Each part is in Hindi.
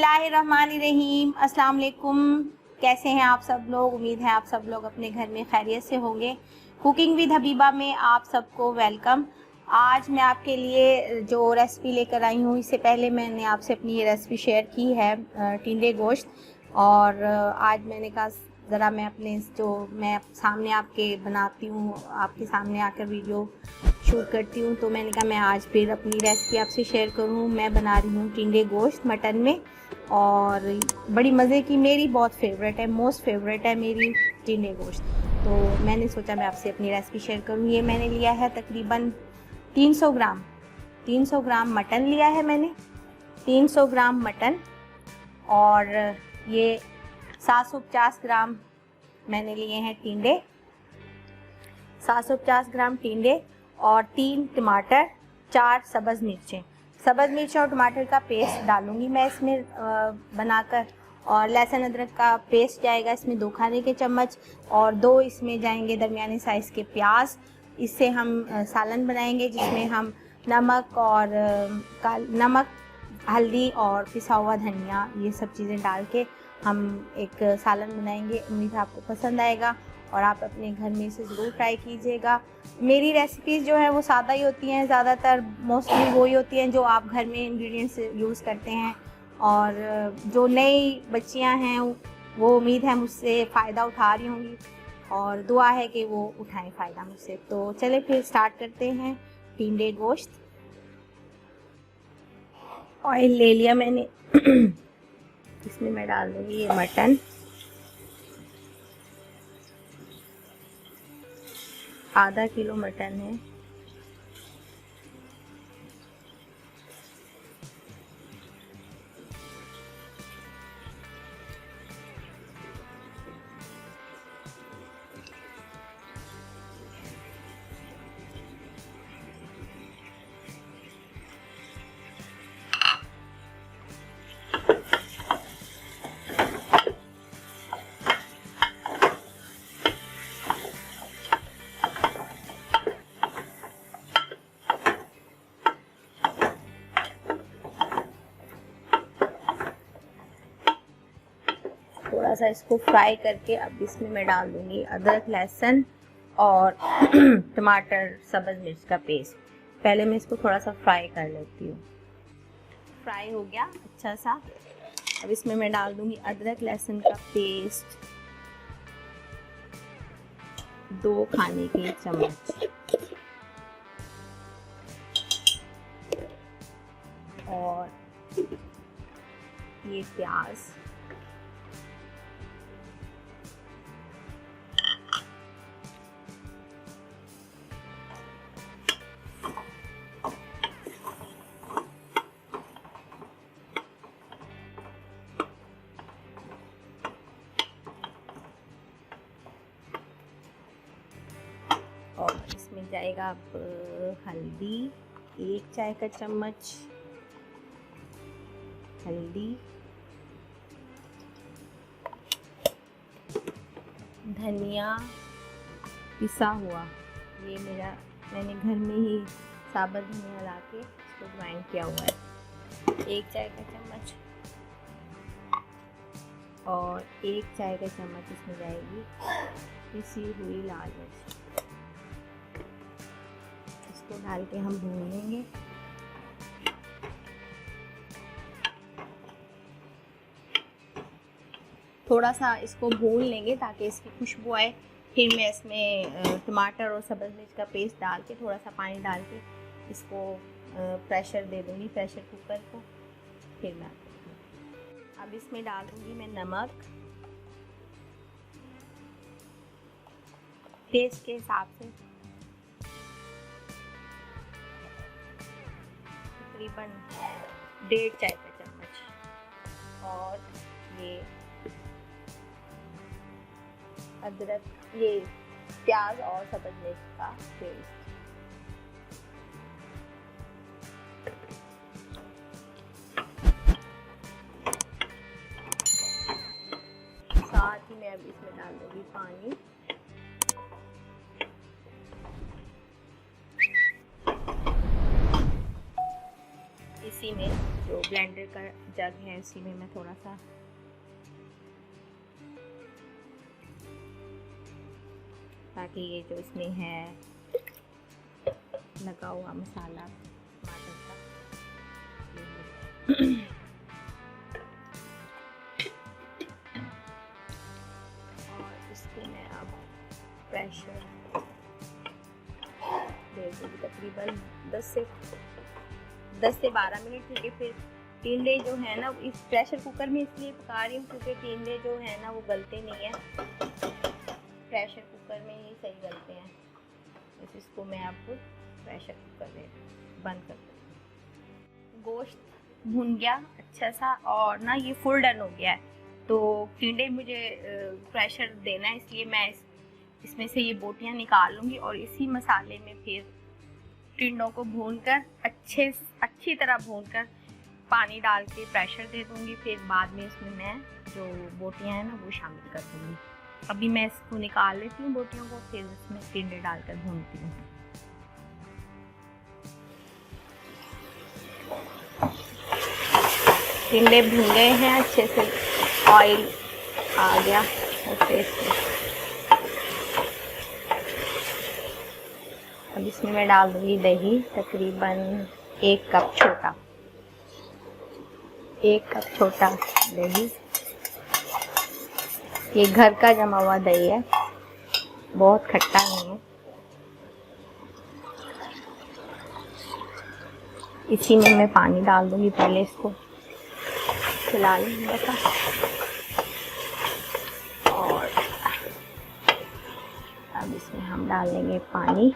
बिस्मिल्लाहिर्रहमानिर्रहीम। अस्सलाम वालेकुम। कैसे हैं आप सब लोग? उम्मीद है आप सब लोग अपने घर में खैरियत से होंगे। कुकिंग विद हबीबा में आप सबको वेलकम। आज मैं आपके लिए जो रेसिपी लेकर आई हूँ, इससे पहले मैंने आपसे अपनी ये रेसिपी शेयर की है, टिंडे गोश्त। और आज मैंने कहा ज़रा मैं अपने जो मैं सामने आपके बनाती हूँ, आपके सामने आकर वीडियो शूट करती हूँ, तो मैंने कहा मैं आज फिर अपनी रेसिपी आपसे शेयर करूँ। मैं बना रही हूँ टिंडे गोश्त मटन में, और बड़ी मज़े की, मेरी बहुत फेवरेट है, मोस्ट फेवरेट है मेरी टिंडे गोश्त। तो मैंने सोचा मैं आपसे अपनी रेसिपी शेयर करूँ। ये मैंने लिया है तकरीबन 300 ग्राम मटन लिया है मैंने, 300 ग्राम मटन। और ये 750 ग्राम मैंने लिए हैं टिंडे, 750 ग्राम टिंडे, और 3 टमाटर, 4 सब्ज़ मिर्चें और टमाटर का पेस्ट डालूंगी मैं इसमें बनाकर। और लहसुन अदरक का पेस्ट जाएगा इसमें 2 खाने के चम्मच, और 2 इसमें जाएंगे दरमियाने साइज़ के प्याज। इससे हम सालन बनाएंगे जिसमें हम नमक, हल्दी और पिसा हुआ धनिया, ये सब चीज़ें डाल के हम एक सालन बनाएंगे। उम्मीद है आपको पसंद आएगा और आप अपने घर में इसे ज़रूर ट्राई कीजिएगा। मेरी रेसिपीज़ जो है वो सादा ही होती हैं, ज़्यादातर मोस्टली वही होती हैं जो आप घर में इंग्रेडिएंट्स यूज़ करते हैं। और जो नई बच्चियां हैं वो उम्मीद है मुझसे फ़ायदा उठा रही होंगी, और दुआ है कि वो उठाएं फ़ायदा मुझसे। तो चले फिर स्टार्ट करते हैं टिंडे गोश्त। ऑयल ले लिया मैंने इसमें मैं डाल दूँगी ये मटन, आधा किलो मटन है। थोड़ा सा इसको फ्राई करके अब इसमें मैं डाल दूँगी अदरक, लहसुन और टमाटर, सब्ज़ मिर्च का पेस्ट। पहले मैं इसको थोड़ा सा फ्राई कर लेती हूँ। फ्राई हो गया अच्छा सा। अब इसमें मैं डाल दूँगी अदरक लहसुन का पेस्ट, 2 खाने के चम्मच, और ये प्याज, और इसमें जाएगा अब हल्दी, 1 चाय का चम्मच हल्दी, धनिया पिसा हुआ, ये मैंने घर में ही साबुत धनिया ला के इसको ग्राइंड किया हुआ है, 1 चाय का चम्मच। और 1 चाय का चम्मच इसमें जाएगी पिसी हुई लाल मिर्च। इसको डाल के हम भून लेंगे। थोड़ा सा इसको भून लेंगे ताकि इसकी खुशबू आए। फिर मैं इसमें टमाटर और सब्ज़ मिर्च का पेस्ट डाल के थोड़ा सा पानी डाल के इसको प्रेशर दे दूँगी, प्रेशर कुकर को। फिर मैं अब इसमें डाल दूँगी मैं नमक टेस्ट के हिसाब से, तकरीबन 1.5 चाय का चम्मच, और ये अदरक, ये प्याज और सब्ज़ मिर्च का पेस्ट। साथ ही मैं अब इसमें डाल दूँगी पानी। इसी में जो ब्लेंडर का जग है उसी में मैं थोड़ा सा ताकि ये जो इसमें है लगा हुआ मसाला टमाटर का और इसको मैं अब प्रेशर दे दूँगी तकरीबन 10 से 12 मिनट, क्योंकि फिर टिंडे जो है ना इस प्रेशर कुकर में इसलिए पका रही हूँ क्योंकि टिंडे जो है ना वो गलते नहीं हैं, प्रेशर कुकर में ही सही गलते हैं। बस इसको मैं आपको प्रेशर कुकर में बंद कर दूँ। गोश्त भुन गया अच्छा सा और ना ये फुल डन हो गया है, तो टिंडे मुझे प्रेशर देना है, इसलिए मैं इसमें से ये बोटियाँ निकाल लूँगी और इसी मसाले में फिर टिंडों को भूनकर अच्छी तरह भूनकर पानी डाल के प्रेशर दे दूँगी। फिर बाद में इसमें मैं जो बोटियाँ हैं ना वो शामिल कर दूँगी। अभी मैं इसको निकाल लेती हूँ बोटियों को, फिर इसमें टिंडे डालकर भूनती हूँ। टिंडे भून गए हैं अच्छे से, ऑयल आ गया अच्छे से। अब इसमें मैं डाल दूँगी दही, तकरीबन 1 कप छोटा दही। ये घर का जमा हुआ दही है, बहुत खट्टा नहीं है। इसी में मैं पानी डाल दूँगी, पहले इसको खिला लूँगी और अब इसमें हम डाल देंगे पानी।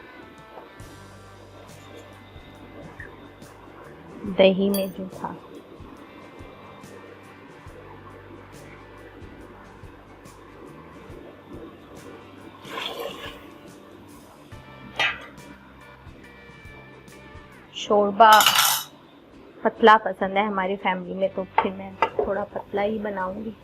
दही में जो था शोरबा पतला पसंद है हमारी फैमिली में, तो फिर मैं थोड़ा पतला ही बनाऊंगी।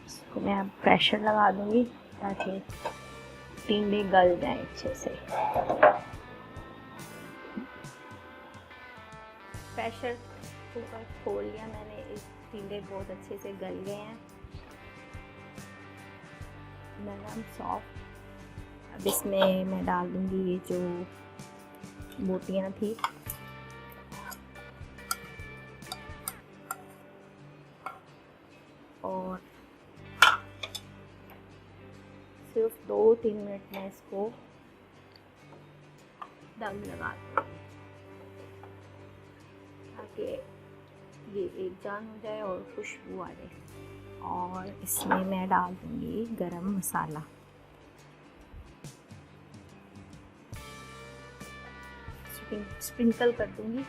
इसको मैं अब प्रेशर लगा दूंगी ताकि टिंडे गल जाएं अच्छे से। प्रेशर कुकर खोल लिया मैंने, इस टिंडे बहुत अच्छे से गल गए हैं, नरम सॉफ्ट। अब इसमें मैं डाल दूंगी ये जो बोटियां थी, और सिर्फ 2-3 मिनट में इसको दम लगा दूंगी ताकि ये एक जान हो जाए और खुशबू आ जाए। और इसमें मैं डाल दूँगी गरम मसाला, स्प्रिंकल कर दूँगी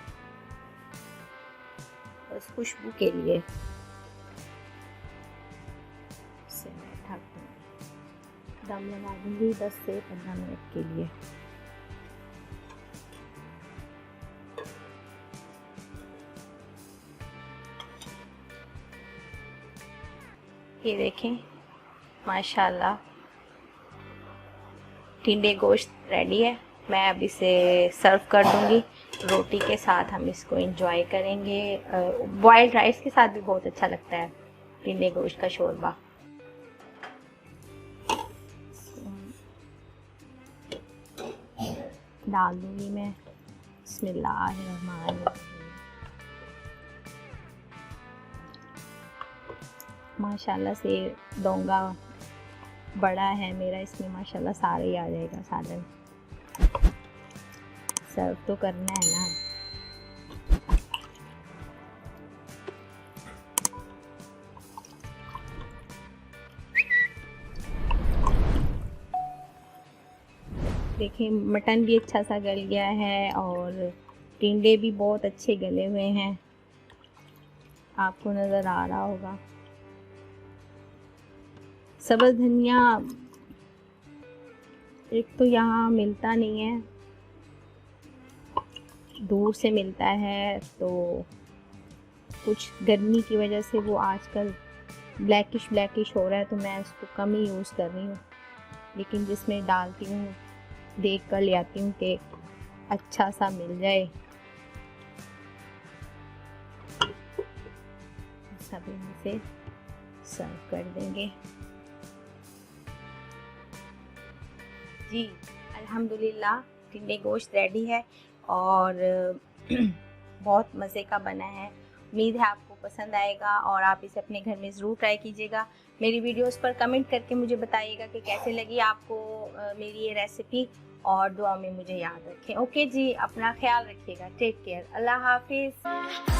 बस खुशबू के लिए। इसे मैं ढक दूँगी, दम लगा दूँगी 10 से 15 मिनट के लिए। ये देखें माशाल्लाह टिंडे गोश्त रेडी है। मैं अब इसे सर्व कर दूंगी, रोटी के साथ हम इसको एंजॉय करेंगे। बॉइल्ड राइस के साथ भी बहुत अच्छा लगता है टिंडे गोश्त का शोरबा। डाल दूंगी मैं, बिस्मिल्लाहिर्रहमानिर्रहीम। माशाल्लाह से डोंगा बड़ा है मेरा, इसमें माशाल्लाह सारे ही आ जाएगा सालन। सर्व तो करना है ना। देखिए मटन भी अच्छा सा गल गया है और टिंडे भी बहुत अच्छे गले हुए हैं, आपको नज़र आ रहा होगा। सब्ज़ धनिया एक तो यहाँ मिलता नहीं है, दूर से मिलता है, तो कुछ गर्मी की वजह से वो आजकल ब्लैकिश हो रहा है, तो मैं उसको कम ही यूज़ कर रही हूँ। लेकिन जिसमें डालती हूँ देख कर ले आती हूँ कि अच्छा सा मिल जाए। सभी में से सर्व कर देंगे। जी अल्हम्दुलिल्लाह टिंडे गोश्त रेडी है और बहुत मज़े का बना है। उम्मीद है आपको पसंद आएगा और आप इसे अपने घर में ज़रूर ट्राई कीजिएगा। मेरी वीडियोस पर कमेंट करके मुझे बताइएगा कि कैसे लगी आपको मेरी ये रेसिपी, और दुआ में मुझे याद रखें। ओके जी, अपना ख्याल रखिएगा। Take care. अल्लाह हाफिज़।